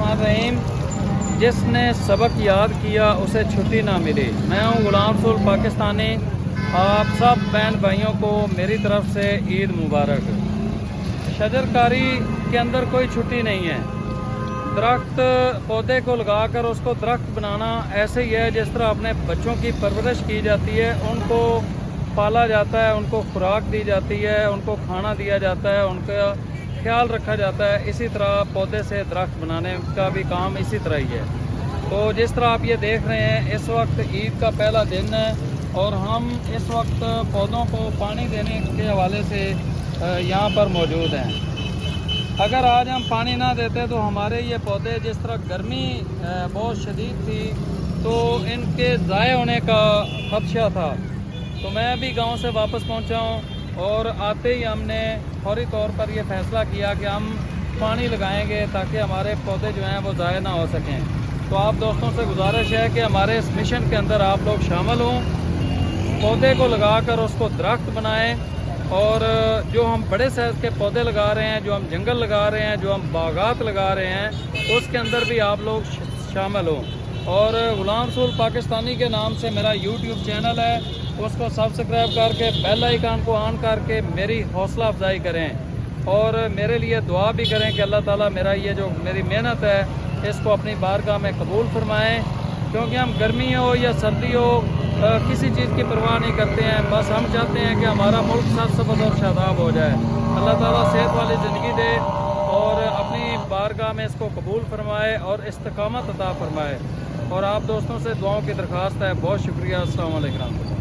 बिस्मिल्लाहिर्रहमानिर्रहीम। जिसने सबक याद किया उसे छुट्टी ना मिली। मैं हूँ गुलाम रसूल पाकिस्तानी। आप सब बहन भाइयों को मेरी तरफ से ईद मुबारक। शजरकारी के अंदर कोई छुट्टी नहीं है। दरख्त पौधे को लगाकर उसको दरख्त बनाना ऐसे ही है जिस तरह अपने बच्चों की परवरिश की जाती है, उनको पाला जाता है, उनको खुराक दी जाती है, उनको खाना दिया जाता है, उनका ख्याल रखा जाता है। इसी तरह पौधे से दरख्त बनाने का भी काम इसी तरह ही है। तो जिस तरह आप ये देख रहे हैं, इस वक्त ईद का पहला दिन है और हम इस वक्त पौधों को पानी देने के हवाले से यहाँ पर मौजूद हैं। अगर आज हम पानी ना देते तो हमारे ये पौधे, जिस तरह गर्मी बहुत शदीद थी तो इनके ज़ाय होने का खदशा था। तो मैं अभी गांव से वापस पहुंचा हूं और आते ही हमने फौरी तौर पर यह फ़ैसला किया कि हम पानी लगाएंगे ताकि हमारे पौधे जो हैं वो ज़ाय ना हो सकें। तो आप दोस्तों से गुजारिश है कि हमारे इस मिशन के अंदर आप लोग शामिल हों, पौधे को लगाकर उसको दरख्त बनाएं। और जो हम बड़े साइज़ के पौधे लगा रहे हैं, जो हम जंगल लगा रहे हैं, जो हम बागात लगा रहे हैं, तो उसके अंदर भी आप लोग शामिल हों। और गुलाम रसूल पाकिस्तानी के नाम से मेरा यूट्यूब चैनल है, उसको सब्सक्राइब करके बेल आइकन को ऑन करके मेरी हौसला अफजाई करें और मेरे लिए दुआ भी करें कि अल्लाह ताला मेरा ये जो मेरी मेहनत है इसको अपनी बारगाह में कबूल फरमाएं। क्योंकि हम गर्मी हो या सर्दी हो किसी चीज़ की परवाह नहीं करते हैं, बस हम चाहते हैं कि हमारा मुल्क सरसब्ज़ और शादाब हो जाए। अल्लाह ताला सेहत वाली ज़िंदगी दे और अपनी बारगाह में इसको कबूल फरमाए और इस्तिकामत अता फरमाए। और आप दोस्तों से दुआओं की दरख्वास्त है। बहुत शुक्रिया। अस्सलाम वालेकुम।